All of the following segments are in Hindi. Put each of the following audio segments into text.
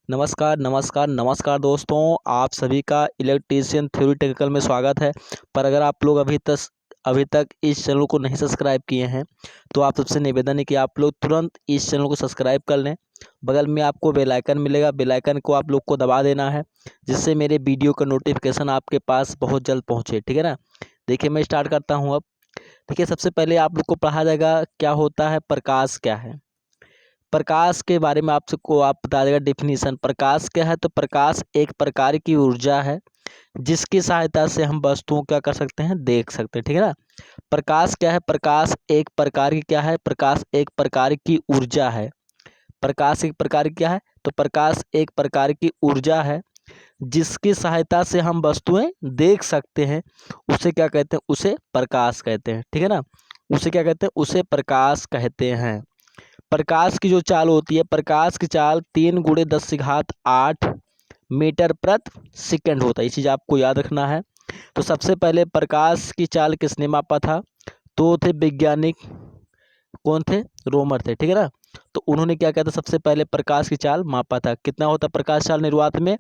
नमस्कार नमस्कार नमस्कार दोस्तों, आप सभी का इलेक्ट्रीशियन थ्योरी टेक्निकल में स्वागत है। पर अगर आप लोग अभी तक इस चैनल को नहीं सब्सक्राइब किए हैं तो आप सबसे निवेदन है कि आप लोग तुरंत इस चैनल को सब्सक्राइब कर लें। बगल में आपको बेल आइकन मिलेगा, बेल आइकन को आप लोग को दबा देना है, जिससे मेरे वीडियो का नोटिफिकेशन आपके पास बहुत जल्द पहुँचे। ठीक है ना। देखिए मैं स्टार्ट करता हूँ अब। देखिए सबसे पहले आप लोग को पढ़ा जाएगा क्या होता है प्रकाश, क्या है प्रकाश के बारे में। आप बता देगा डेफिनेशन। प्रकाश क्या है? तो प्रकाश एक प्रकार की ऊर्जा है जिसकी सहायता से हम वस्तुओं क्या कर सकते हैं, देख सकते हैं। ठीक है ना। प्रकाश क्या है? प्रकाश एक प्रकार की क्या है? प्रकाश एक प्रकार की ऊर्जा है। प्रकाश एक प्रकार की क्या है? तो प्रकाश एक प्रकार की ऊर्जा है जिसकी सहायता से हम वस्तुएं देख सकते हैं। उसे क्या कहते हैं? उसे प्रकाश कहते हैं। ठीक है ना। उसे क्या कहते हैं? उसे प्रकाश कहते हैं। प्रकाश की जो चाल होती है, प्रकाश की चाल 3 × 10⁸ मीटर प्रति सेकंड होता है। ये चीज़ आपको याद रखना है। तो सबसे पहले प्रकाश की चाल किसने मापा था? तो थे वैज्ञानिक, कौन थे? रोमर थे। ठीक है ना। तो उन्होंने क्या किया था? सबसे पहले प्रकाश की चाल मापा था। कितना होता है प्रकाश चाल निर्वात में?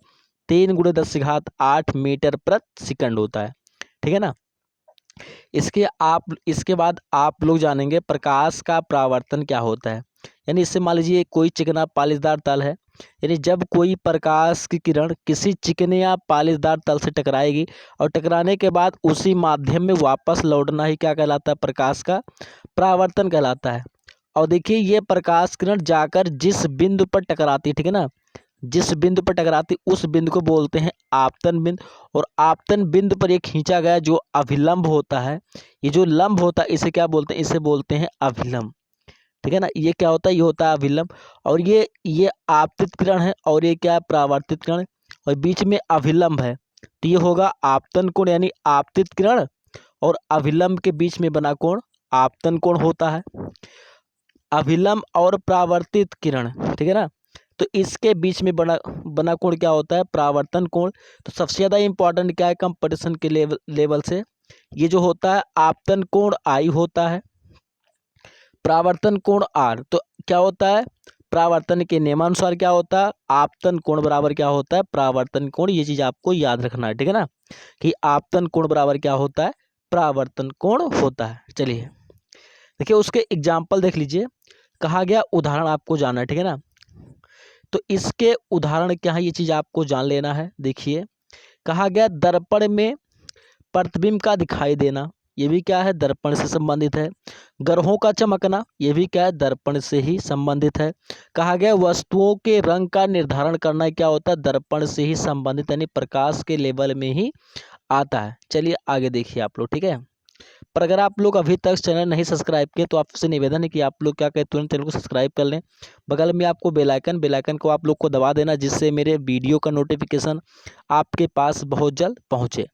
3 × 10⁸ मीटर प्रति सेकंड होता है। ठीक है ना। इसके बाद आप लोग जानेंगे प्रकाश का परावर्तन क्या होता है। यानी इससे मान लीजिए कोई चिकना पालिशदार तल है, यानी जब कोई प्रकाश की किरण किसी चिकने या पालिशदार तल से टकराएगी और टकराने के बाद उसी माध्यम में वापस लौटना ही क्या कहलाता है? प्रकाश का परावर्तन कहलाता है। और देखिए ये प्रकाश किरण जाकर जिस बिंदु पर टकराती है, ठीक है ना, जिस बिंदु पर टकराती उस बिंदु को बोलते हैं आपतन बिंदु। और आपतन बिंदु पर ये खींचा गया जो अभिलंब होता है, ये जो लंब होता है इसे क्या बोलते हैं? इसे बोलते हैं अभिलंब। ठीक है ना। ये क्या होता है? ये होता है अभिलंब। और ये आपतित किरण है और ये क्या है? परावर्तित किरण। और बीच में अभिलंब है तो ये होगा आपतन कोण, यानी आपतित किरण और अभिलंब के बीच में बना कोण आपतन कोण होता है। अभिलंब और परावर्तित किरण, ठीक है ना, तो इसके बीच में बना बना कोण क्या होता है? परावर्तन कोण। तो सबसे ज़्यादा इंपॉर्टेंट क्या है कंपटीशन के लेवल से? ये जो होता है आपतन कोण आई होता है, परावर्तन कोण आर। तो क्या होता है? परावर्तन के नियमानुसार क्या होता है? आपतन कोण बराबर क्या होता है? परावर्तन कोण। ये चीज़ आपको याद रखना है। ठीक है ना, कि आपतन कोण बराबर क्या होता है? परावर्तन कोण होता है। चलिए देखिए उसके एग्जाम्पल देख लीजिए। कहा गया उदाहरण आपको जानना है। ठीक है ना। तो इसके उदाहरण क्या है ये चीज़ आपको जान लेना है। देखिए कहा गया दर्पण में प्रतिबिंब का दिखाई देना, ये भी क्या है? दर्पण से संबंधित है। ग्रहों का चमकना, ये भी क्या है? दर्पण से ही संबंधित है। कहा गया वस्तुओं के रंग का निर्धारण करना, क्या होता है? दर्पण से ही संबंधित, यानी प्रकाश के लेवल में ही आता है। चलिए आगे देखिए आप लोग। ठीक है। पर अगर आप लोग अभी तक चैनल नहीं सब्सक्राइब किए तो आपसे निवेदन है कि आप लोग क्या करें, तुरंत चैनल को सब्सक्राइब कर लें। बगल में आपको बेल आइकन को आप लोग को दबा देना, जिससे मेरे वीडियो का नोटिफिकेशन आपके पास बहुत जल्द पहुंचे।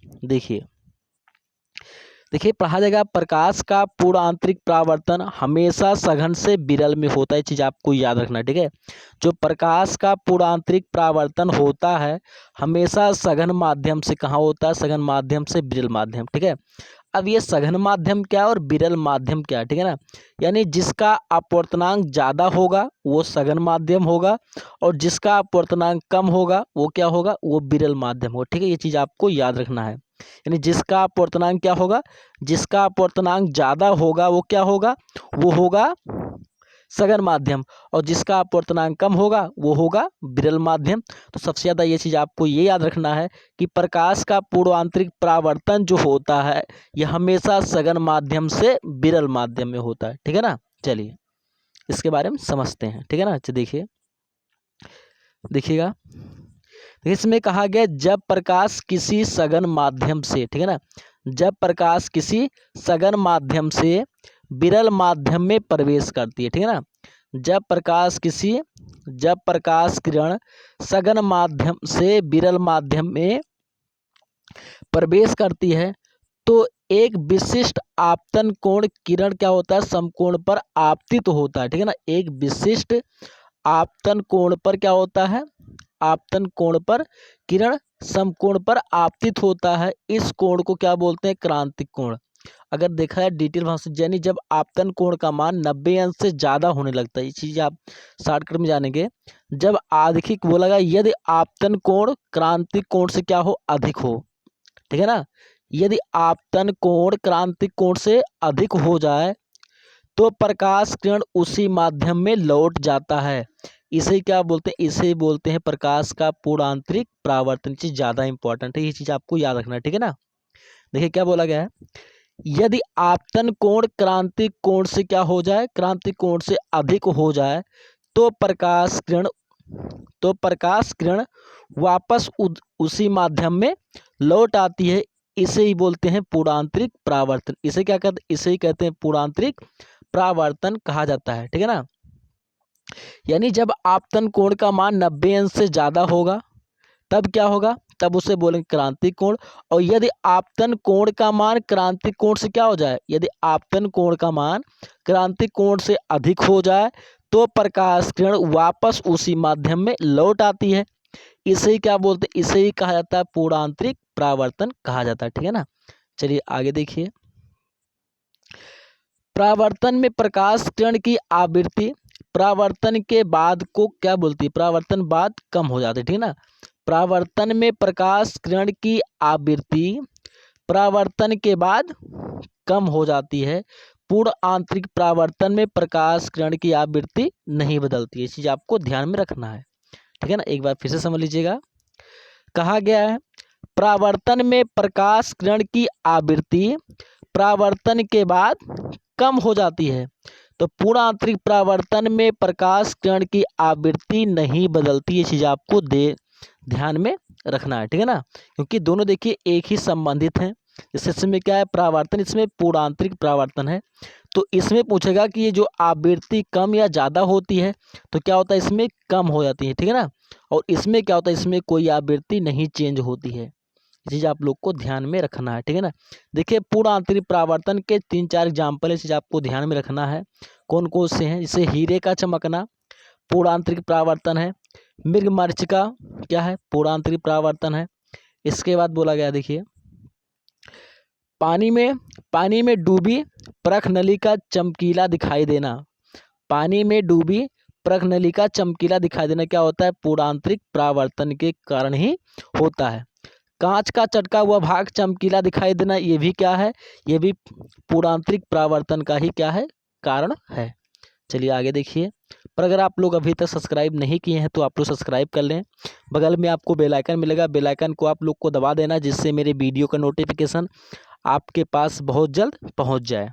देखिए पढ़ा जाएगा प्रकाश का पूर्ण आंतरिक परावर्तन हमेशा सघन से विरल में होता है। चीज़ आपको याद रखना है। ठीक है। जो प्रकाश का पूर्ण आंतरिक परावर्तन होता है हमेशा सघन माध्यम से, कहाँ होता है? सघन माध्यम से विरल माध्यम। ठीक है। अब ये सघन माध्यम क्या है और विरल माध्यम क्या है? ठीक है ना। यानी जिसका अपवर्तनांक ज़्यादा होगा वो सघन माध्यम होगा और जिसका अपवर्तनांक कम होगा वो क्या होगा? वो विरल माध्यम होगा। ठीक है। ये चीज़ आपको याद रखना है। यानी जिसका अपवर्तनांक क्या होगा? जिसका अपवर्तनांक ज़्यादा होगा वो क्या होगा? वो होगा सघन माध्यम। और जिसका अपवर्तनांक कम होगा वो होगा विरल माध्यम। तो सबसे ज़्यादा ये चीज़ आपको ये याद रखना है कि प्रकाश का पूर्वांतरिक परावर्तन जो होता है यह हमेशा सघन माध्यम से विरल माध्यम में होता है। ठीक है ना। चलिए इसके बारे में समझते हैं। ठीक है ना। अच्छा देखिएगा इसमें कहा गया जब प्रकाश किसी सघन माध्यम से, ठीक है ना, जब प्रकाश किसी सघन माध्यम से विरल माध्यम में प्रवेश करती है, ठीक है ना, जब प्रकाश किरण सघन माध्यम से विरल माध्यम में प्रवेश करती है तो एक विशिष्ट आपतन कोण किरण क्या होता है? समकोण पर आपतित होता है। ठीक है ना। एक विशिष्ट आपतन कोण पर क्या होता है? आपतन कोण पर किरण समकोण पर आपतित होता है। इस कोण को क्या बोलते हैं? क्रांतिक कोण। अगर देखा है डिटेल भाषा यानी जब आपतन कोण का मान 90 अंश से ज़्यादा होने लगता है, ये चीज़ आप शॉर्टकट में जानेंगे। जब आधिक बोला गया यदि आपतन कोण क्रांतिक कोण से क्या हो, अधिक हो, ठीक है ना। यदि आपतन कोण क्रांतिक कोण से अधिक हो जाए तो प्रकाश किरण उसी माध्यम में लौट जाता है। इसे क्या बोलते हैं, इसे बोलते हैं प्रकाश का पूर्णांतरिक परावर्तन। चीज़ ज़्यादा इंपॉर्टेंट है, ये चीज़ आपको याद रखना है, ठीक है ना। देखिए क्या बोला गया है, यदि आपतन कोण क्रांतिक कोण से क्या हो जाए, क्रांतिक कोण से अधिक हो जाए तो प्रकाश किरण वापस उसी माध्यम में लौट आती है। इसे ही बोलते हैं पूर्णांतरिक परावर्तन। इसे क्या कहते हैं, इसे ही कहते हैं पूर्णांतरिक परावर्तन कहा जाता है, ठीक है ना। यानी जब आपतन कोण का मान 90 अंश से ज़्यादा होगा तब क्या होगा, तब उसे बोलेंगे क्रांतिक कोण। और यदि आपतन कोण का मान क्रांतिक कोण से क्या हो जाए, यदि आपतन कोण का मान क्रांतिक कोण से अधिक हो जाए तो प्रकाश किरण वापस उसी माध्यम में लौट आती है। इसे ही क्या बोलते हैं, इसे ही कहा जाता है पूर्णांतरिक परावर्तन कहा जाता है, ठीक है ना। चलिए आगे देखिए, परावर्तन में प्रकाश किरण की आवृत्ति परावर्तन के बाद को क्या बोलती है, परावर्तन बाद कम हो जाती है, ठीक है ना। परावर्तन में प्रकाश किरण की आवृत्ति परावर्तन के बाद कम हो जाती है। पूर्ण आंतरिक परावर्तन में प्रकाश किरण की आवृत्ति नहीं बदलती है। इस चीज आपको ध्यान में रखना है, ठीक है ना। एक बार फिर से समझ लीजिएगा, कहा गया है परावर्तन में प्रकाश किरण की आवृत्ति परावर्तन के बाद कम हो जाती है, तो पूर्ण आंतरिक परावर्तन में प्रकाश किरण की आवृत्ति नहीं बदलती। ये चीज़ आपको ध्यान में रखना है, ठीक है ना। क्योंकि दोनों देखिए एक ही संबंधित हैं। जैसे इसमें क्या है परावर्तन, इसमें पूर्ण आंतरिक परावर्तन है, तो इसमें पूछेगा कि ये जो आवृत्ति कम या ज़्यादा होती है तो क्या होता है, इसमें कम हो जाती है, ठीक है ना। और इसमें क्या होता है, इसमें कोई आवृत्ति नहीं चेंज होती है। ये चीज़ आप लोग को ध्यान में रखना है, ठीक है ना। देखिए पूर्ण आंतरिक परावर्तन के 3-4 एग्जाम्पल है, चीज़ आपको ध्यान में रखना है। कौन कौन से हैं, जैसे हीरे का चमकना पूर्ण आंतरिक परावर्तन है, मृग मरीचिका क्या है, पूर्ण आंतरिक परावर्तन है। इसके बाद बोला गया देखिए, पानी में डूबी परख नली का चमकीला दिखाई देना, पानी में डूबी परख नली का चमकीला दिखाई देना क्या होता है, पूर्ण आंतरिक परावर्तन के कारण ही होता है। कांच का चटका हुआ भाग चमकीला दिखाई देना, ये भी क्या है, ये भी पूर्णांतरिक परावर्तन का ही क्या है, कारण है। चलिए आगे देखिए, पर अगर आप लोग अभी तक सब्सक्राइब नहीं किए हैं तो आप लोग सब्सक्राइब कर लें। बगल में आपको बेल आइकन मिलेगा, बेल आइकन को आप लोग को दबा देना, जिससे मेरे वीडियो का नोटिफिकेशन आपके पास बहुत जल्द पहुंच जाए।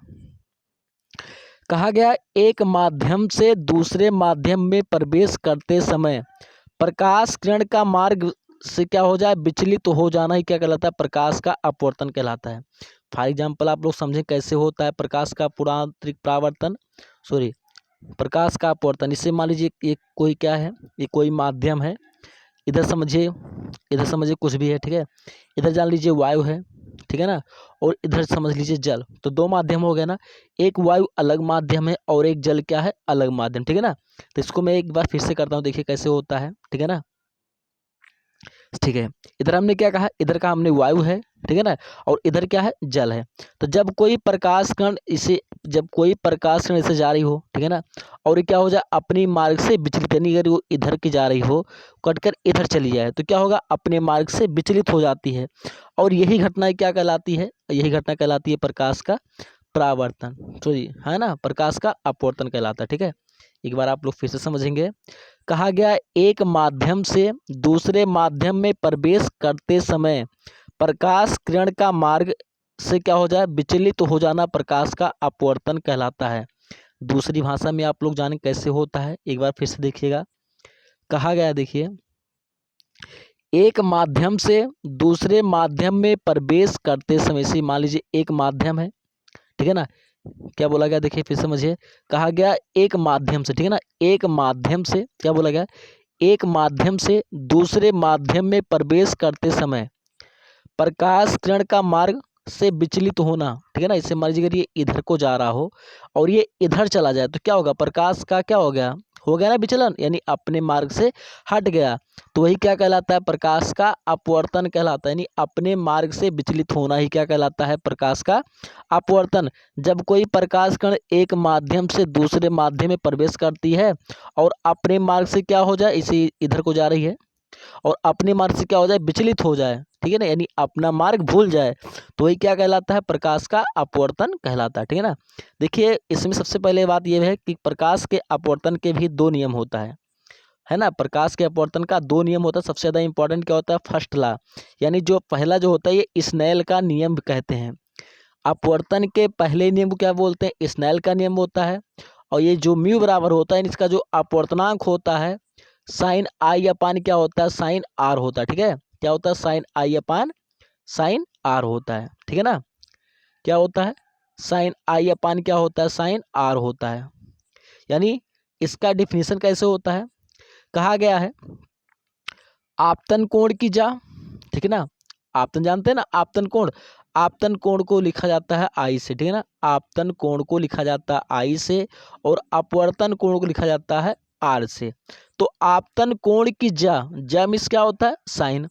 कहा गया एक माध्यम से दूसरे माध्यम में प्रवेश करते समय प्रकाश किरण का मार्ग से क्या हो जाए, विचलित हो जाना ही क्या कहलाता है, प्रकाश का अपवर्तन कहलाता है। फॉर एग्जाम्पल आप लोग समझें कैसे होता है प्रकाश का पूर्णांतरिक परावर्तन, प्रकाश का अपवर्तन। इससे मान लीजिए ये कोई क्या है, ये कोई माध्यम है, इधर समझिए कुछ भी है, ठीक है। इधर जान लीजिए वायु है, ठीक है ना, और इधर समझ लीजिए जल। तो दो माध्यम हो गए ना, एक वायु अलग माध्यम है और एक जल क्या है, अलग माध्यम, ठीक है ना। तो इसको मैं एक बार फिर से करता हूँ, देखिए कैसे होता है, ठीक है ना। ठीक है, इधर हमने क्या कहा, इधर का हमने वायु है, ठीक है ना, और इधर क्या है, जल है। तो जब कोई प्रकाश कण इसे जा रही हो, ठीक है ना, और ये क्या हो जाए, अपनी मार्ग से विचलित, यानी अगर वो इधर की जा रही हो कटकर इधर चली जाए तो क्या होगा, अपने मार्ग से विचलित हो जाती है। और यही घटना क्या कहलाती है, यही घटना कहलाती है प्रकाश का परावर्तन, है ना, प्रकाश का अपवर्तन कहलाता है, ठीक है। एक बार आप लोग फिर से समझेंगे, कहा गया एक माध्यम से दूसरे माध्यम में प्रवेश करते समय प्रकाश किरण का मार्ग से क्या हो जाए, विचलित हो जाना प्रकाश का अपवर्तन कहलाता है। दूसरी भाषा में आप लोग जाने कैसे होता है, एक बार फिर से देखिएगा। कहा गया देखिए, एक माध्यम से दूसरे माध्यम में प्रवेश करते समय से मान लीजिए एक माध्यम है, ठीक है ना, क्या बोला गया देखिए फिर समझिए, कहा गया एक माध्यम से, ठीक है ना, एक माध्यम से क्या बोला गया, एक माध्यम से दूसरे माध्यम में प्रवेश करते समय प्रकाश किरण का मार्ग से विचलित होना, ठीक है ना। इससे मान लीजिए अगर ये इधर को जा रहा हो और ये इधर चला जाए तो क्या होगा, प्रकाश का क्या हो गया, हो गया ना विचलन, यानी अपने मार्ग से हट गया, तो वही क्या कहलाता है, प्रकाश का अपवर्तन कहलाता है। यानी अपने मार्ग से विचलित होना ही क्या कहलाता है, प्रकाश का अपवर्तन। जब कोई प्रकाश कण एक माध्यम से दूसरे माध्यम में प्रवेश करती है और अपने मार्ग से क्या हो जाए, इसी इधर को जा रही है और अपने मार्ग से क्या हो जाए, विचलित हो जाए, ठीक है ना, यानी अपना मार्ग भूल जाए, तो वही क्या कहलाता है, प्रकाश का अपवर्तन कहलाता है, ठीक है ना। देखिए इसमें सबसे पहले बात यह है कि प्रकाश के अपवर्तन के भी दो नियम होता है ना। प्रकाश के अपवर्तन का दो नियम होता है। सबसे ज़्यादा इंपॉर्टेंट क्या होता है, फर्स्ट लॉ, यानी जो पहला जो होता है ये स्नेल का नियम कहते हैं। अपवर्तन के पहले नियम को क्या बोलते हैं, स्नेल का नियम होता है। और ये जो म्यू बराबर होता है, इसका जो अपवर्तनांक होता है साइन आई अपान क्या होता है, साइन आर होता है, ठीक है। क्या होता है, sine i upon sine r होता है, ठीक है ना। क्या होता है, साइन आई अपान क्या होता है, साइन आर होता है। यानी इसका डिफिनीशन कैसे होता है, कहा गया है आपतन कोण की जा, ठीक है ना। आपतन जानते हैं ना, आपतन कोण, आपतन कोण को लिखा जाता है आई से, ठीक है ना। आपतन कोण को लिखा जाता है आई से और अपवर्तन कोण को लिखा जाता है आर से। तो आपतन कोण की जा मीन्स क्या होता है, साइन।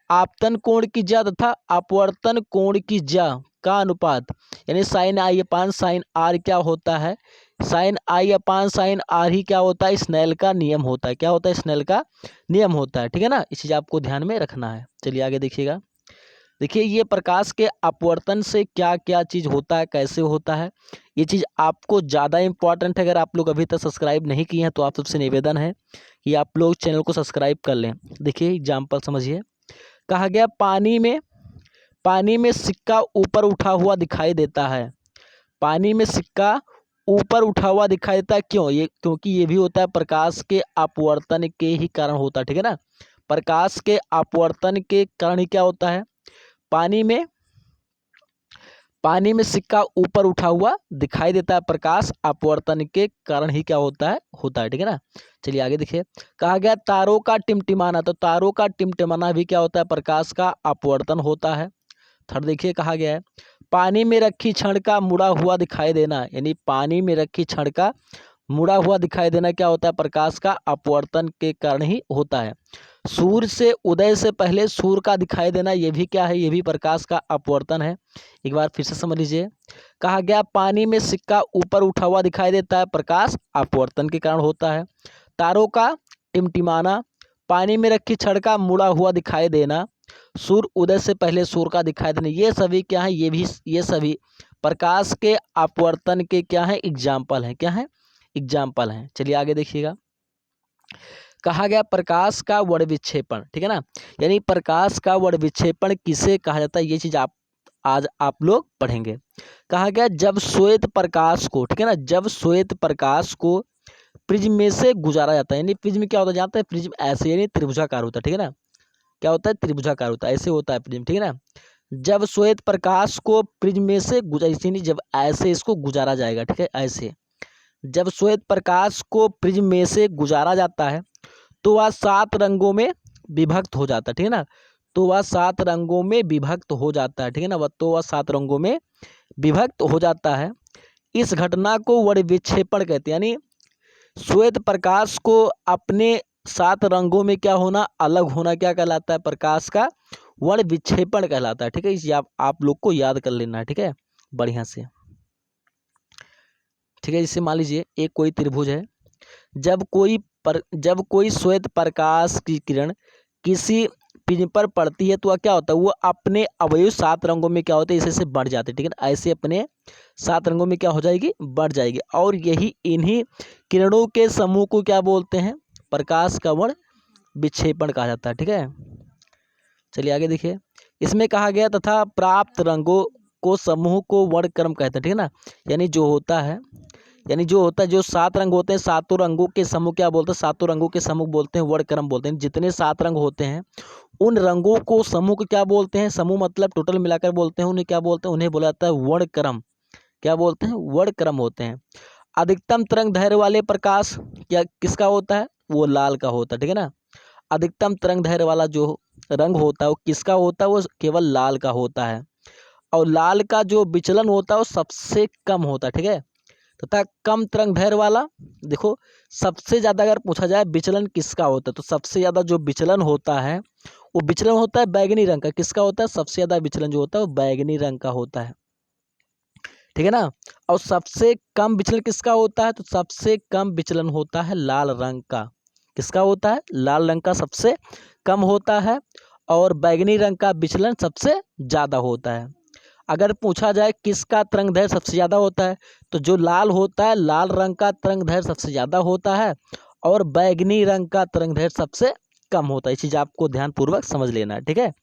आपतन कोण की जा तथा अपवर्तन कोण की जा का अनुपात, यानी sine i upon sine r क्या होता है, sine i upon sine r ही क्या होता है, स्नेल का नियम होता है। क्या होता है, स्नेल का नियम होता है, ठीक है ना। इस चीज़ आपको ध्यान में रखना है। चलिए आगे देखिएगा। देखिए ये प्रकाश के अपवर्तन से क्या क्या चीज़ होता है, कैसे होता है, ये चीज़ आपको ज़्यादा इंपॉर्टेंट है। अगर आप लोग अभी तक सब्सक्राइब नहीं किए हैं तो आप सबसे निवेदन है कि आप लोग चैनल को सब्सक्राइब कर लें। देखिए एग्जाम्पल समझिए, कहा गया पानी में सिक्का ऊपर उठा हुआ दिखाई देता है। पानी में सिक्का ऊपर उठा हुआ दिखाई देता है, क्यों, ये क्योंकि ये भी होता है प्रकाश के अपवर्तन के ही कारण होता है, ठीक है ना। प्रकाश के अपवर्तन के कारण ही क्या होता है, पानी में सिक्का ऊपर उठा हुआ दिखाई देता है, प्रकाश अपवर्तन के कारण ही क्या होता है, ठीक है ना। चलिए आगे देखिए, कहा गया तारों का टिमटिमाना, तो तारों का टिमटिमाना भी क्या होता है, प्रकाश का अपवर्तन होता है। थर्ड देखिए, कहा गया है पानी में रखी छड़ का मुड़ा हुआ दिखाई देना, यानी पानी में रखी छड़ का मुड़ा हुआ दिखाई देना क्या होता है, प्रकाश का अपवर्तन के कारण ही होता है। सूर्य से उदय से पहले सूर्य का दिखाई देना, ये भी क्या है, ये भी प्रकाश का अपवर्तन है। एक बार फिर से समझ लीजिए, कहा गया पानी में सिक्का ऊपर उठा हुआ दिखाई देता है, प्रकाश अपवर्तन के कारण होता है। तारों का टिमटिमाना, पानी में रखी छड़ का मुड़ा हुआ दिखाई देना, सूर्य उदय से पहले सूर्य का दिखाई देना, ये सभी क्या है, ये सभी प्रकाश के अपवर्तन के क्या है, एग्जाम्पल है, क्या है, एग्जाम्पल हैं। चलिए आगे देखिएगा, कहा गया प्रकाश का वर्ण विक्षेपण, ठीक है ना, यानी प्रकाश का वर्ण विक्षेपण किसे कहा जाता है, ये चीज आज आप लोग पढ़ेंगे। कहा गया जब श्वेत प्रकाश को, ठीक है ना, जब श्वेत प्रकाश को प्रिज्म में से गुजारा जाता है, यानी प्रिज्म क्या होता है जानते हैं, प्रिज्म ऐसे यानी त्रिभुजाकार होता है, ठीक है ना। क्या होता है, त्रिभुजाकार होता है, ऐसे होता है प्रिज्म, ठीक है ना। जब श्वेत प्रकाश को प्रिज्म में से जब ऐसे इसको गुजारा जाएगा, ठीक है, ऐसे जब श्वेत प्रकाश को प्रिज्म में से गुजारा जाता है तो वह 7 रंगों में विभक्त हो जाता है, ठीक है ना। तो वह 7 रंगों में विभक्त हो जाता है, ठीक है ना, वह 7 रंगों में विभक्त हो जाता है। इस घटना को वर्ण विक्षेपण कहते हैं, यानी श्वेत प्रकाश को अपने 7 रंगों में क्या होना, अलग होना क्या कहलाता है, प्रकाश का वर्ण विक्षेपण कहलाता है, ठीक है। इसे आप लोग को याद कर लेना है, ठीक है, बढ़िया से, ठीक है। जैसे मान लीजिए एक कोई त्रिभुज है, जब कोई श्वेत प्रकाश की किरण किसी प्रिज्म पर पड़ती है तो वह क्या होता है, वो अपने अवयव 7 रंगों में क्या होते हैं, ऐसे बढ़ जाते हैं, ठीक है ना, ऐसे अपने 7 रंगों में क्या हो जाएगी, बढ़ जाएगी। और यही इन्हीं किरणों के समूह को क्या बोलते हैं, प्रकाश का वर्ण विक्षेपण कहा जाता है, ठीक है। चलिए आगे देखिए, इसमें कहा गया तथा प्राप्त रंगों को समूह को वर्णक्रम कहते हैं, ठीक है ना। यानी जो होता है जो 7 रंग होते हैं, 7 रंगों के समूह क्या बोलते हैं, 7 रंगों के समूह बोलते हैं वर्णक्रम बोलते हैं। जितने 7 रंग होते हैं उन रंगों को समूह को क्या बोलते हैं, समूह मतलब टोटल मिलाकर बोलते हैं, उन्हें क्या बोलते हैं, उन्हें बोला जाता है वर्णक्रम। क्या बोलते हैं, वर्णक्रम होते हैं। अधिकतम तरंग दैर्घ्य वाले प्रकाश क्या किसका होता है, वो लाल का होता है, ठीक है ना। अधिकतम तरंग दैर्घ्य वाला जो रंग होता है वो किसका होता है, वो केवल लाल का होता है। और लाल का जो विचलन होता है वो सबसे कम होता है, ठीक है। तथा कम तरंग दैर्घ्य वाला। देखो सबसे ज़्यादा अगर पूछा जाए विचलन किसका होता है, तो सबसे ज़्यादा जो विचलन होता है वो विचलन होता है बैगनी रंग का। किसका होता है? सबसे ज़्यादा विचलन जो होता है वो बैगनी रंग का होता है, ठीक है ना। और सबसे कम विचलन किसका होता है? तो सबसे कम विचलन होता है लाल रंग का। किसका होता है? लाल रंग का सबसे कम होता है और बैगनी रंग का विचलन सबसे ज़्यादा होता है। अगर पूछा जाए किसका तरंग दैर्घ्य सबसे ज़्यादा होता है, तो जो लाल होता है लाल रंग का तरंग दैर्घ्य सबसे ज़्यादा होता है और बैगनी रंग का तरंग दैर्घ्य सबसे कम होता है। ये चीज़ आपको ध्यानपूर्वक समझ लेना है, ठीक है।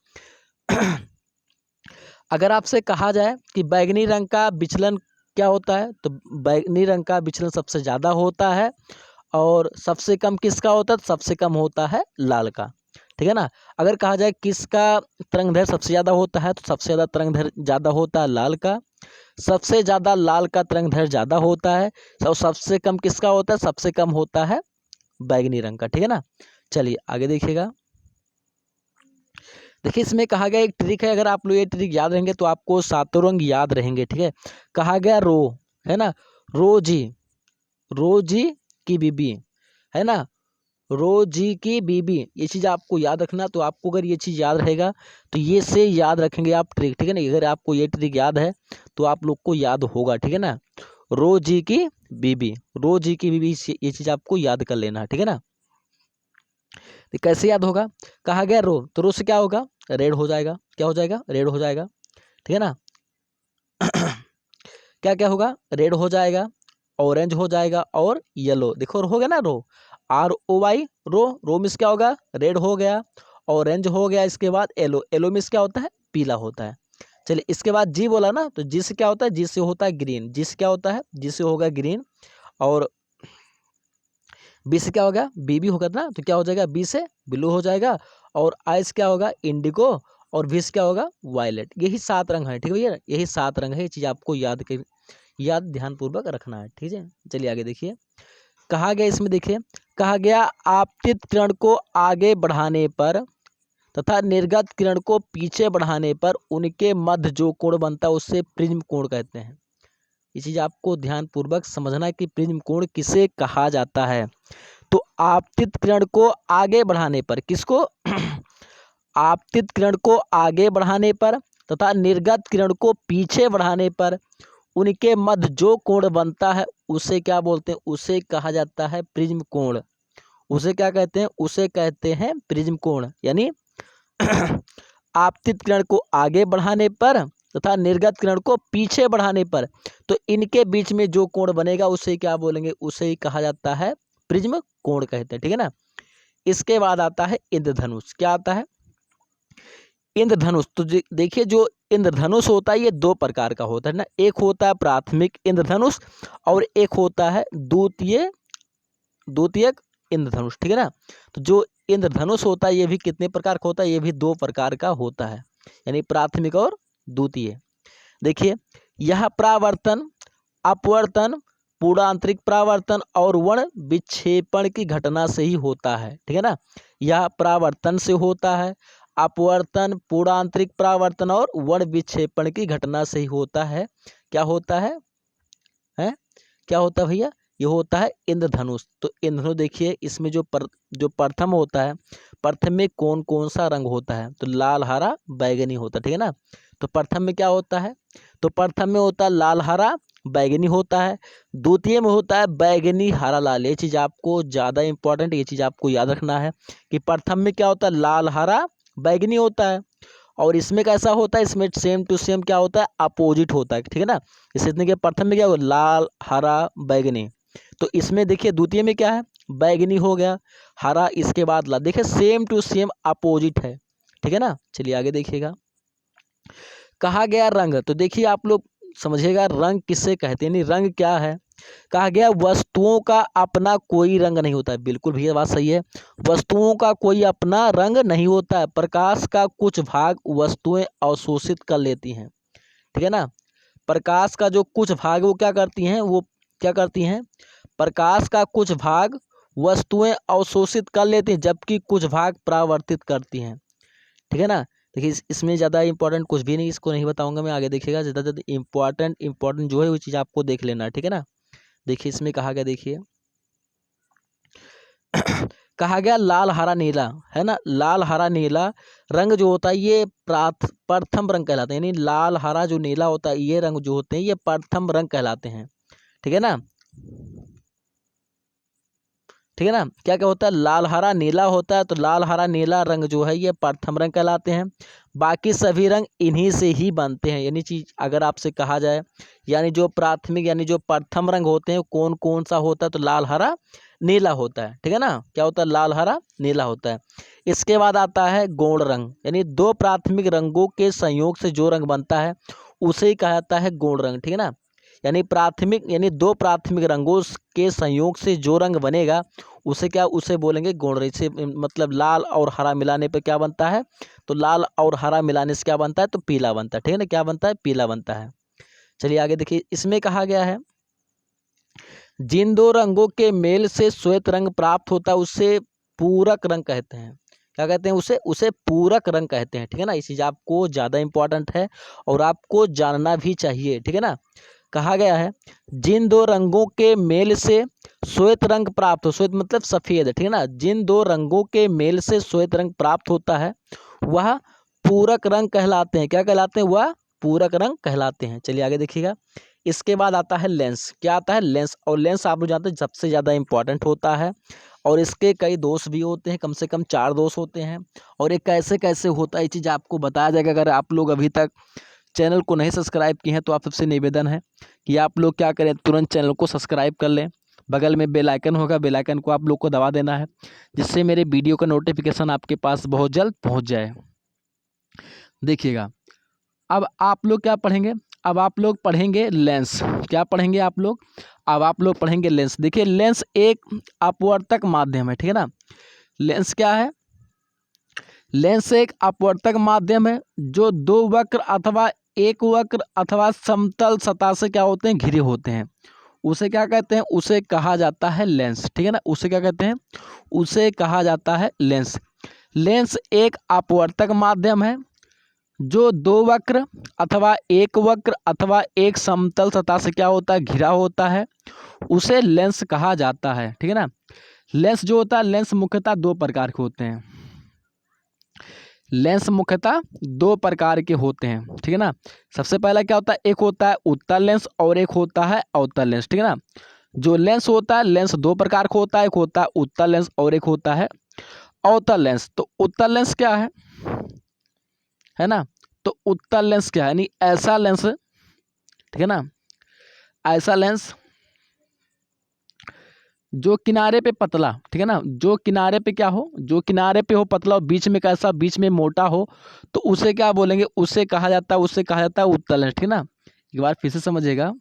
अगर आपसे कहा जाए कि बैगनी रंग का विचलन क्या होता है, तो बैगनी रंग का विचलन सबसे ज़्यादा होता है और सबसे कम किसका होता है? तो सबसे कम होता है लाल का, ठीक है ना। अगर कहा जाए किसका तरंग दैर्घ्य सबसे ज़्यादा होता है, तो सबसे ज़्यादा तरंग दैर्घ्य ज़्यादा होता है लाल का। सबसे ज़्यादा लाल का तरंग दैर्घ्य ज़्यादा होता है और सबसे कम किसका होता है? सबसे कम होता है बैगनी रंग का, ठीक है ना। चलिए आगे देखिएगा। देखिए इसमें कहा गया एक ट्रिक है, अगर आप लोग ये ट्रिक याद रहेंगे तो आपको सातों रंग याद रहेंगे, ठीक है। कहा गया रो, है ना, रोजी की बीबी, है ना, रोजी की बीबी, ये चीज़ आपको याद रखना। तो आपको अगर ये चीज़ याद रहेगा तो ये से याद रखेंगे आप ट्रिक, ठीक है ना। अगर आपको ये ट्रिक याद है तो आप लोग को याद होगा, ठीक है ना। रोजी की बीबी, रोजी की बीबी, ये चीज़ आपको याद कर लेना है, ठीक है ना। तो कैसे याद होगा? कहा गया रो, तो रो से क्या होगा? रेड हो जाएगा। क्या हो जाएगा? रेड हो जाएगा, ठीक है ना। क्या क्या होगा? रेड हो जाएगा, ऑरेंज हो जाएगा और येलो। देखो हो गया ना रो, ROY, रो। रो मिस क्या होगा? रेड हो गया, ऑरेंज हो गया, इसके बाद येलो। येलो मिस क्या होता है? पीला होता है। चलिए इसके बाद जी बोला ना, तो जी से क्या होता है? जी से होता है ग्रीन। जी से क्या होता है? जी से होगा ग्रीन। और बी से क्या होगा? बी भी होगा ना, तो क्या हो जाएगा? बी से ब्लू हो जाएगा। और आई से क्या होगा? इंडिगो। और वी से क्या होगा? वायलेट। यही 7 रंग है, ठीक है भैया, यही 7 रंग है। ये चीज़ आपको याद ध्यानपूर्वक रखना है, ठीक है। चलिए आगे देखिए। कहा गया इसमें देखिए, कहा गया आपतित किरण को आगे बढ़ाने पर तथा निर्गत किरण को पीछे बढ़ाने पर उनके मध्य जो कोण बनता है उससे प्रिज्म कोण कहते हैं। ये चीज़ आपको ध्यानपूर्वक समझना है कि प्रिज्म कोण किसे कहा जाता है। तो आपतित किरण को आगे बढ़ाने पर, किसको? आपतित किरण को आगे बढ़ाने पर तथा निर्गत किरण को पीछे बढ़ाने पर उनके मध्य जो कोण बनता है उसे क्या बोलते हैं? उसे कहा जाता है प्रिज्म कोण। उसे क्या कहते हैं? उसे कहते हैं प्रिज्म कोण। यानी आपतित किरण को आगे बढ़ाने पर तथा निर्गत किरण को पीछे बढ़ाने पर, तो इनके बीच में जो कोण बनेगा उसे क्या बोलेंगे? उसे ही कहा जाता है प्रिज्म कोण कहते हैं, ठीक है ना। इसके बाद आता है इंद्रधनुष। क्या आता है? इंद्रधनुष। तो देखिए जो इंद्रधनुष होता है ये 2 प्रकार का होता है ना। एक होता है प्राथमिक इंद्रधनुष और एक होता है द्वितीयक इंद्रधनुष, ठीक है ना। तो जो इंद्रधनुष होता है ये भी कितने प्रकार का होता है? ये भी 2 प्रकार का होता है, यानी प्राथमिक और द्वितीय। देखिए यह परावर्तन, अपवर्तन, पूर्णांतरिक परावर्तन और वर्ण विक्षेपण की घटना से ही होता है, ठीक है ना। यह परावर्तन से होता है, अपवर्तन, पूर्णांतरिक परावर्तन और वर्ण विक्षेपण की घटना से ही होता है। क्या होता है? हैं? क्या होता है भैया? ये होता है इंद्रधनुष। तो इंद्रधनुष देखिए इसमें जो प्रथम होता है, प्रथम में कौन कौन सा रंग होता है? तो लाल, हरा, बैगनी होता है, ठीक है ना। तो प्रथम में क्या होता है? तो प्रथम में होता है लाल, हरा, बैगनी होता है। द्वितीय में होता है बैगनी, हरा, लाल। ये चीज़ आपको ज़्यादा इंपॉर्टेंट, ये चीज़ आपको याद रखना है कि प्रथम में क्या होता है? लाल, हरा, बैगनी होता है। और इसमें कैसा होता है? इसमें सेम टू सेम क्या होता है? अपोजिट होता है, ठीक है ना। इसे इतने के प्रथम में क्या होगा? लाल, हरा, बैगनी। तो इसमें देखिए द्वितीय में क्या है? बैगनी हो गया, हरा, इसके बाद लाल। देखिए सेम टू सेम अपोजिट है, ठीक है ना। चलिए आगे देखिएगा। कहा गया रंग, तो देखिए आप लोग समझिएगा रंग किससे कहते हैं, यानी रंग क्या है। कहा गया वस्तुओं का अपना कोई रंग नहीं होता है। बिल्कुल भैया बात सही है, वस्तुओं का कोई अपना रंग नहीं होता है। प्रकाश का कुछ भाग वस्तुएं अवशोषित कर लेती हैं, ठीक है ना। प्रकाश का जो कुछ भाग वो क्या करती हैं? वो क्या करती हैं? प्रकाश का कुछ भाग वस्तुएं अवशोषित कर लेती हैं जबकि कुछ भाग परावर्तित करती हैं, ठीक है ना। देखिए इसमें ज़्यादा इंपॉर्टेंट कुछ भी नहीं, इसको नहीं बताऊंगा मैं, आगे देखिएगा। ज़्यादा ज़्यादा इंपॉर्टेंट जो है वो चीज़ आपको देख लेना है, ठीक है ना। देखिए इसमें कहा गया, देखिए कहा गया लाल हरा नीला, है ना, लाल हरा नीला रंग जो होता है ये प्रथम रंग कहलाते हैं, यानी लाल हरा जो नीला होता है ये रंग जो होते हैं ये प्रथम रंग कहलाते हैं। ठीक है ना, ठीक है ना। क्या क्या होता है, लाल हरा नीला होता है, तो लाल हरा नीला रंग जो है ये प्रथम रंग कहलाते हैं। बाकी सभी रंग इन्हीं से ही बनते हैं, यानी चीज अगर आपसे कहा जाए यानी जो प्राथमिक यानी जो प्रथम रंग होते हैं कौन कौन सा होता है, तो लाल हरा नीला होता है। ठीक है ना, क्या होता है, लाल हरा नीला होता है। इसके बाद आता है गौण रंग, यानी दो प्राथमिक रंगों के संयोग से जो रंग बनता है उसे ही कहा जाता है गौण रंग। ठीक है ना, यानी प्राथमिक यानी दो प्राथमिक रंगों के संयोग से जो रंग बनेगा उसे क्या, उसे बोलेंगे गौण रंग। इसे मतलब लाल और हरा मिलाने पर क्या बनता है, तो लाल और हरा मिलाने से क्या बनता है, तो पीला बनता है। ठीक है ना, क्या बनता है, पीला बनता है। चलिए आगे देखिए, इसमें कहा गया है जिन दो रंगों के मेल से श्वेत रंग प्राप्त होता है उसे पूरक रंग कहते हैं। क्या कहते हैं, उसे उसे पूरक रंग कहते हैं। ठीक है ना, ये चीज आपको ज्यादा इंपॉर्टेंट है और आपको जानना भी चाहिए। ठीक है ना, कहा गया है जिन दो रंगों के मेल से श्वेत रंग प्राप्त हो, श्वेत मतलब सफेद, ठीक है ना, जिन दो रंगों के मेल से श्वेत रंग प्राप्त होता है वह पूरक रंग कहलाते हैं। क्या कहलाते हैं, वह पूरक रंग कहलाते हैं। चलिए आगे देखिएगा, इसके बाद आता है लेंस। क्या आता है, लेंस। और लेंस आप लोग जानते हैं सबसे ज़्यादा इंपॉर्टेंट होता है और इसके कई दोष भी होते हैं, कम से कम 4 दोष होते हैं। और ये कैसे कैसे होता है ये चीज़ आपको बताया जाएगा। अगर आप लोग अभी तक चैनल को नहीं सब्सक्राइब किए हैं तो आप सबसे निवेदन है कि आप लोग क्या करें, तुरंत चैनल को सब्सक्राइब कर लें। बगल में बेल आइकन होगा, बेल आइकन को आप लोग को दबा देना है जिससे मेरे वीडियो का नोटिफिकेशन आपके पास बहुत जल्द पहुंच जाए। देखिएगा, अब आप लोग क्या पढ़ेंगे, अब आप लोग पढ़ेंगे लेंस। क्या पढ़ेंगे आप लोग, अब आप लोग पढ़ेंगे लेंस। देखिए लेंस एक अपवर्तक माध्यम है। ठीक है ना, लेंस क्या है, लेंस एक अपवर्तक माध्यम है जो दो वक्र अथवा एक वक्र अथवा समतल सतह से क्या होते हैं, घिरे होते हैं। उसे क्या कहते हैं, उसे कहा जाता है लेंस। ठीक है ना, उसे क्या कहते हैं, उसे कहा जाता है लेंस। लेंस एक अपवर्तक माध्यम है जो दो वक्र अथवा एक समतल सतह से क्या होता है, घिरा होता है, उसे लेंस कहा जाता है। ठीक है ना, लेंस जो होता है, लेंस मुख्यतः दो प्रकार के होते हैं। लेंस मुख्यतः दो प्रकार के होते हैं। ठीक है ना, सबसे पहला क्या होता है, एक होता है उत्तल लेंस और एक होता है अवतल लेंस। ठीक है ना, जो लेंस होता है, लेंस दो प्रकार का होता है, एक होता है उत्तल लेंस और एक होता है अवतल लेंस। तो उत्तल लेंस क्या है ना, तो उत्तल लेंस क्या है, यानी ऐसा लेंस, ठीक है ना, ऐसा लेंस जो किनारे पे पतला, ठीक है ना, जो किनारे पे क्या हो, जो किनारे पे हो पतला और बीच में कैसा, बीच में मोटा हो, तो उसे क्या बोलेंगे, उसे कहा जाता है, उसे कहा जाता है उत्तल लेंस। ठीक है ना, एक बार फिर से समझिएगा,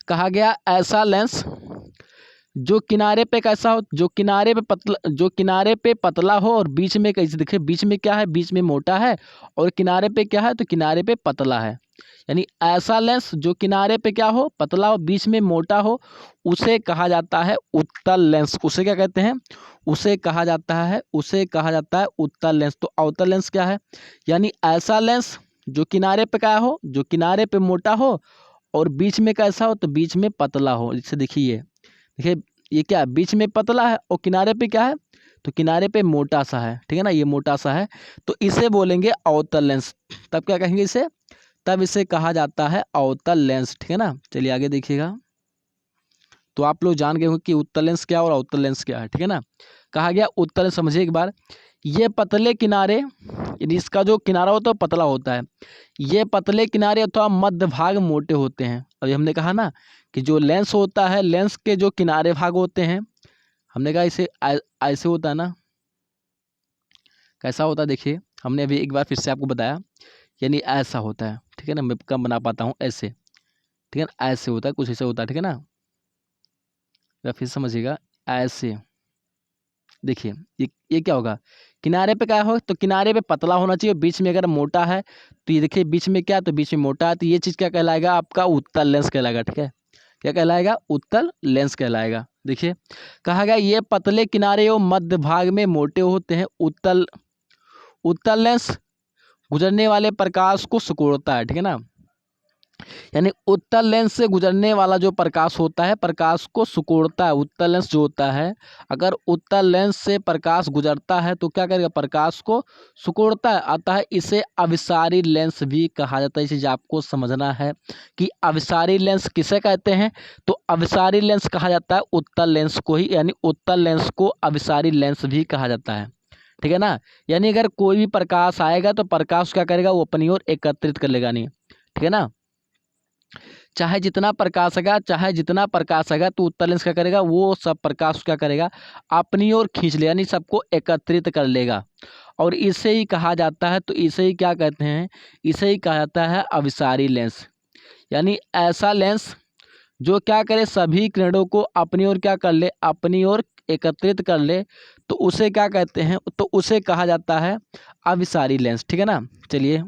कहा गया ऐसा लेंस जो किनारे पे कैसा हो, जो किनारे पे पतला, जो किनारे पे पतला हो और बीच में कैसे, देखिए बीच में क्या है, बीच में मोटा है और किनारे पे क्या है, तो किनारे पे पतला है। यानी ऐसा लेंस जो किनारे पे क्या हो, पतला हो, बीच में मोटा हो, उसे कहा जाता है उत्तल लेंस। उसे क्या कहते हैं, उसे कहा जाता है, उसे कहा जाता है उत्तल लेंस। तो अवतल लेंस क्या है, यानी ऐसा लेंस जो किनारे पे क्या हो, जो किनारे पे मोटा हो और बीच में कैसा हो, तो बीच में पतला हो। जैसे देखिए, देखिए ये क्या है, बीच में पतला है और किनारे पे क्या है, तो किनारे पे मोटा सा है। ठीक है ना, ये मोटा सा है, तो इसे बोलेंगे अवतल लेंस। तब क्या कहेंगे इसे, तब इसे कहा जाता है अवतल लेंस। ठीक है ना, चलिए आगे देखिएगा। तो आप लोग जान गए हो कि उत्तल लेंस क्या और अवतल लेंस क्या है। ठीक है ना, कहा गया उत्तल लेंस, समझिए एक बार, ये पतले किनारे, यानी इसका जो किनारा होता है वो पतला होता है, ये पतले किनारे अथवा मध्य भाग मोटे होते हैं। अभी हमने कहा ना कि जो लेंस होता है, लेंस के जो किनारे भाग होते हैं, हमने कहा इसे ऐसे होता है ना, कैसा होता है, देखिए हमने अभी एक बार फिर से आपको बताया, यानी ऐसा होता है। ठीक है ना, मैं कम बना पाता हूँ ऐसे, ठीक है ना, ऐसे होता है, कुछ ऐसे होता है। ठीक है ना, या फिर समझिएगा ऐसे, देखिए ये क्या होगा, किनारे पे क्या हो, तो किनारे पे पतला होना चाहिए, बीच में अगर मोटा है तो ये देखिए बीच में क्या, तो बीच में मोटा है, तो ये चीज़ क्या कहलाएगा, आपका उत्तल लेंस कहलाएगा। ठीक है, क्या कहलाएगा, उत्तल लेंस कहलाएगा। देखिए कहा गया ये पतले किनारे और मध्य भाग में मोटे होते हैं। उत्तल उत्तल लेंस गुजरने वाले प्रकाश को सिकुड़ता है। ठीक है ना, यानी उत्तल लेंस से गुजरने वाला जो प्रकाश होता है प्रकाश को सिकुड़ता है। उत्तल लेंस जो होता है, अगर उत्तल लेंस से प्रकाश गुजरता है तो क्या करेगा, प्रकाश को सिकुड़ता है, अतः इसे अभिसारी लेंस भी कहा जाता है। ये चीज़ आपको समझना है कि अभिसारी लेंस किसे कहते हैं, तो अभिसारी लेंस कहा जाता है उत्तल लेंस को ही, यानी उत्तल लेंस को अभिसारी लेंस भी कहा जाता है। ठीक है ना, यानी अगर कोई भी प्रकाश आएगा तो प्रकाश क्या करेगा, वो अपनी ओर एकत्रित कर लेगा नहीं। ठीक है ना, चाहे जितना प्रकाश आएगा तो उत्तल लेंस क्या करेगा, वो सब प्रकाश क्या करेगा, अपनी ओर खींच ले, यानी सबको एकत्रित कर लेगा। और इसे ही कहा जाता है, तो इसे ही क्या कहते हैं, इसे ही कहा जाता है अभिसारी लेंस। यानी ऐसा लेंस जो क्या करे, सभी किरणों को अपनी ओर क्या कर ले, अपनी ओर एकत्रित कर ले, तो उसे क्या कहते हैं, तो उसे कहा जाता है अभिसारी लेंस। ठीक है ना, चलिए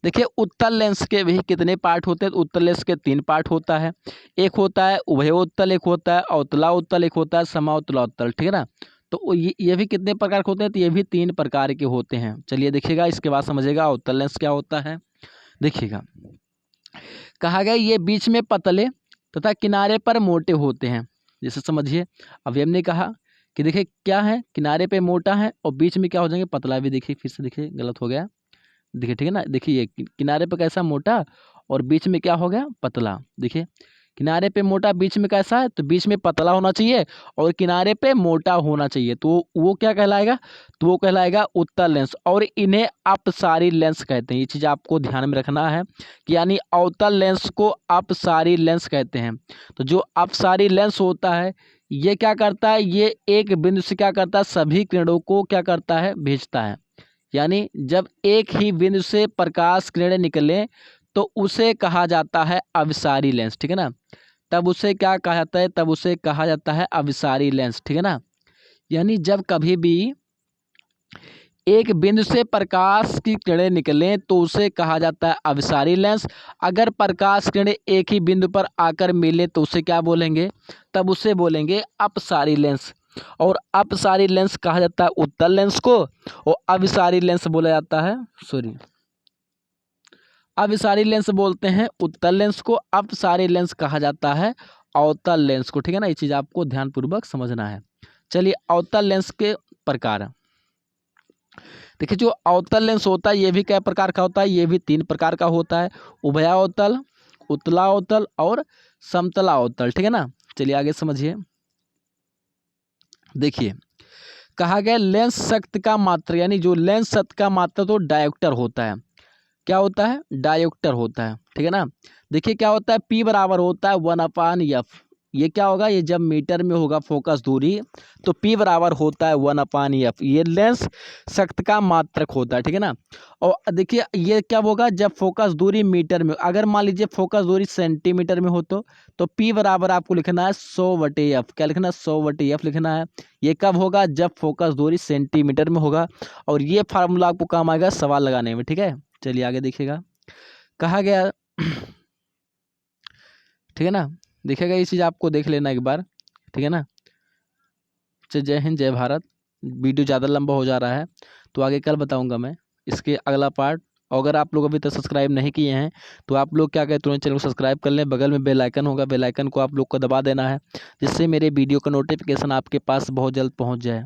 देखिए उत्तल लेंस के भी कितने पार्ट होते हैं, तो उत्तल लेंस के 3 पार्ट होता है। एक होता है उभयोत्तल, एक होता है अवतला उत्तल, एक होता है समावतला उत्तल। ठीक है ना, तो ये भी कितने प्रकार के होते हैं, तो ये भी 3 प्रकार के होते हैं। चलिए देखिएगा, इसके बाद समझिएगा अवतल लेंस क्या होता है। देखिएगा, कहा गया ये बीच में पतले तथा किनारे पर मोटे होते हैं। जैसे समझिए, अभी हमने कहा कि देखिए क्या है, किनारे पे मोटा है और बीच में क्या हो जाएंगे, पतला भी। देखिए फिर से देखिए, गलत हो गया, देखिए ठीक है ना, देखिए ये किनारे पे कैसा मोटा और बीच में क्या हो गया, पतला। देखिए किनारे पे मोटा, बीच में कैसा है, तो बीच में पतला होना चाहिए और किनारे पे मोटा होना चाहिए, तो वो क्या कहलाएगा, तो वो कहलाएगा उत्तल लेंस। और इन्हें अपसारी लेंस कहते हैं। ये चीज़ आपको ध्यान में रखना है कि यानी अवतल लेंस को अपसारी लेंस कहते हैं। तो जो अपसारी लेंस होता है, ये क्या करता है, ये एक बिंदु से क्या करता है, सभी किरणों को क्या करता है, भेजता है। यानी जब एक ही बिंदु से प्रकाश किरणें निकले तो उसे कहा जाता है अभिसारी लेंस। ठीक है ना, तब उसे क्या कहा जाता है, तब उसे कहा जाता है अभिसारी लेंस। ठीक है ना, यानी जब कभी भी एक बिंदु से प्रकाश की किरणें निकलें तो उसे कहा जाता है अभिसारी लेंस। अगर प्रकाश किरणें एक ही बिंदु पर आकर मिले तो उसे क्या बोलेंगे, तब उसे बोलेंगे अपसारी लेंस। और अपसारी लेंस कहा जाता है उत्तल लेंस को, और अभिसारी लेंस बोला जाता है, अभिसारी लेंस बोलते हैं उत्तल लेंस को, अपसारी लेंस कहा जाता है अवतल लेंस को। ठीक है ना, ये चीज़ आपको ध्यानपूर्वक समझना है। चलिए अवतल लेंस के प्रकार, देखिए जो अवतल लेंस होता है ये भी कई प्रकार का होता है, ये भी 3 प्रकार का होता है, उभयावतल, उत्तलावतल और समतलावतल। ठीक है ना, चलिए आगे समझिए। देखिए कहा गया लेंस शक्ति का मात्रा, यानी जो लेंस शक्ति का मात्रा तो डायोप्टर होता है, क्या होता है, डायोप्टर होता है। ठीक है ना, देखिए क्या होता है, P बराबर होता है 1/f। ये क्या होगा, ये जब मीटर में होगा फोकस दूरी तो P बराबर होता है 1/f। ये लेंस शक्ति का मात्रक होता है। ठीक है ना, और देखिए ये क्या होगा, जब फोकस दूरी मीटर में, अगर मान लीजिए फोकस दूरी सेंटीमीटर में हो तो P बराबर आपको लिखना है 100/f। क्या लिखना है, 100/f लिखना है। ये कब होगा, जब फोकस दूरी सेंटीमीटर में होगा। और ये फार्मूला आपको काम आएगा सवाल लगाने में। ठीक है, चलिए आगे देखिएगा, कहा गया ठीक है ना, देखिएगा ये चीज़ आपको देख लेना एक बार। ठीक है ना, चलिए जय हिंद जय भारत। वीडियो ज़्यादा लंबा हो जा रहा है तो आगे कल बताऊंगा मैं इसके अगला पार्ट। अगर आप लोग अभी तक सब्सक्राइब नहीं किए हैं तो आप लोग क्या करें, तुरंत चैनल को सब्सक्राइब कर लें, बगल में बेल आइकन होगा, बेल आइकन को आप लोग को दबा देना है, जिससे मेरे वीडियो का नोटिफिकेशन आपके पास बहुत जल्द पहुंच जाए।